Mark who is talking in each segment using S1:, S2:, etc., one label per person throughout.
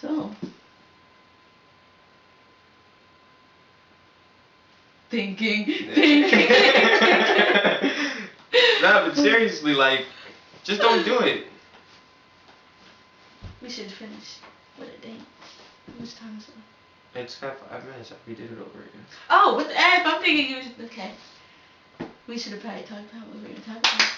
S1: So. Thinking.
S2: No, but seriously, like, just don't do it.
S1: We should finish with a dance. How much time is it?
S2: It's got 5 minutes. We did it over again.
S1: Oh, what the F? I'm thinking you was... Okay. We should have probably talked about what we were going to talk about.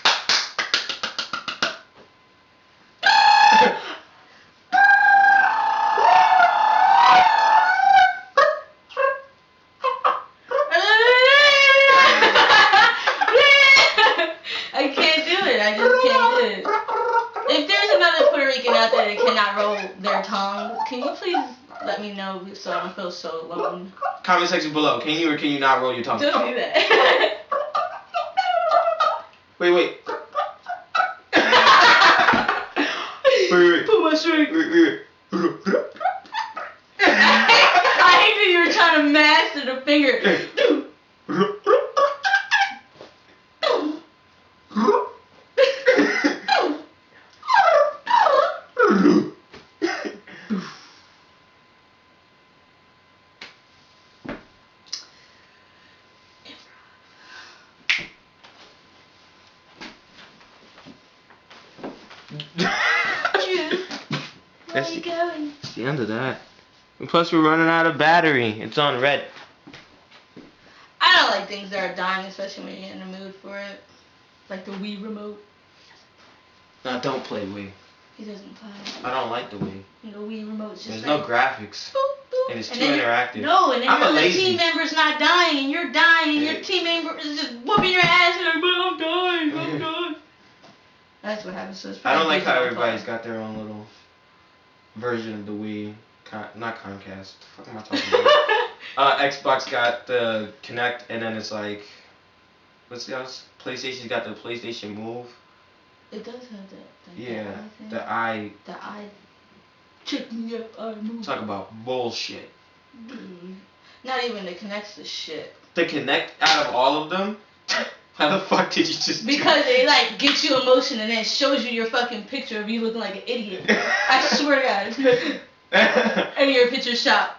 S1: I can't do it. I just can't do it. If there's another Puerto Rican out there that cannot roll their tongue, can you please let me know so I don't feel so alone?
S2: Comment section below. Can you or can you not roll your tongue?
S1: Don't do that.
S2: Wait. Wait.
S1: Put my string.
S2: Wait.
S1: I hate that you were trying to master the finger. Where are you going?
S2: It's the end of that. And plus, we're running out of battery. It's on red.
S1: I don't like things that are dying, especially when you're in the mood for it. Like the Wii remote.
S2: No, don't play Wii.
S1: He doesn't play.
S2: I don't like the Wii.
S1: The Wii remote's just
S2: There's
S1: like...
S2: no graphics.
S1: Boop, boop.
S2: And it's too interactive.
S1: No, and then
S2: I'm
S1: your
S2: lazy.
S1: team member's not dying, and you're dying, and your team member is just whooping your ass, and like, but I'm dying. That's what happens. So it's
S2: I don't like how
S1: digital
S2: everybody's
S1: play.
S2: got their own little version of the Wii. Not Comcast. The fuck am I talking about? Xbox got the Kinect, and then it's like, what's the else? PlayStation's got the PlayStation Move.
S1: It does have that.
S2: Yeah,
S1: The eye. Check me up, I move.
S2: Talk about bullshit.
S1: Dude. Not even the Kinect's the shit.
S2: The Kinect out of all of them? How the fuck did you just
S1: Because it like gets you emotion and then it shows you your fucking picture of you looking like an idiot. I swear to God. And your picture shot.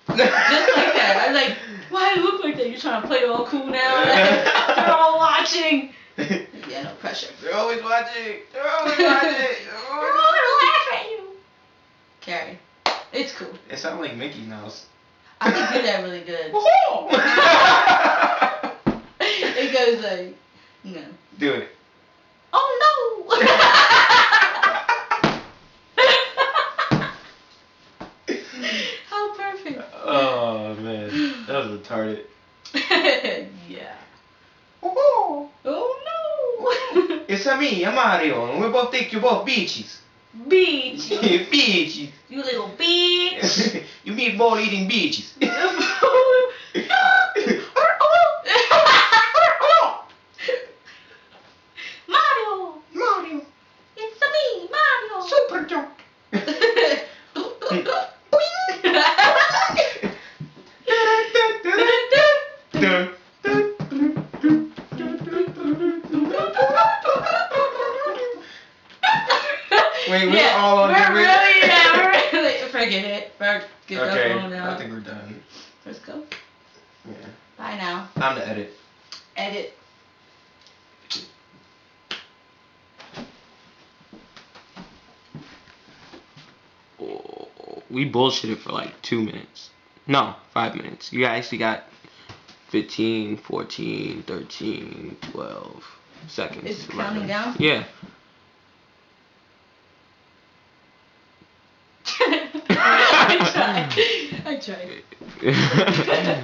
S1: Just like that. I'm like, why do you look like that? You're trying to play it all cool now? Like, they're all watching. Yeah, no pressure.
S2: They're always watching. They're always watching.
S1: They're all gonna laugh at you. Carrie. It's cool.
S2: It sounds like Mickey Mouse.
S1: I can do that really good. It goes like, no.
S2: Do it.
S1: Oh no! How perfect.
S2: Oh man, that was retarded.
S1: Yeah.
S2: Oh
S1: no!
S2: It's a me, a Mario, and we both take you both beaches.
S1: Beach.
S2: Beaches.
S1: You little bitch.
S2: You meatball eating beaches.
S1: Mario. It's a me, Mario.
S2: Super jump. Wait, we're all on
S1: we're really, forget it. Get
S2: okay,
S1: that phone out.
S2: I think we're done.
S1: Let's go.
S2: Yeah.
S1: Bye now.
S2: Time to edit.
S1: Edit.
S2: We bullshitted for like 2 minutes. No, 5 minutes. You actually got 15, 14, 13, 12 seconds.
S1: It's counting down?
S2: Yeah.
S1: I tried.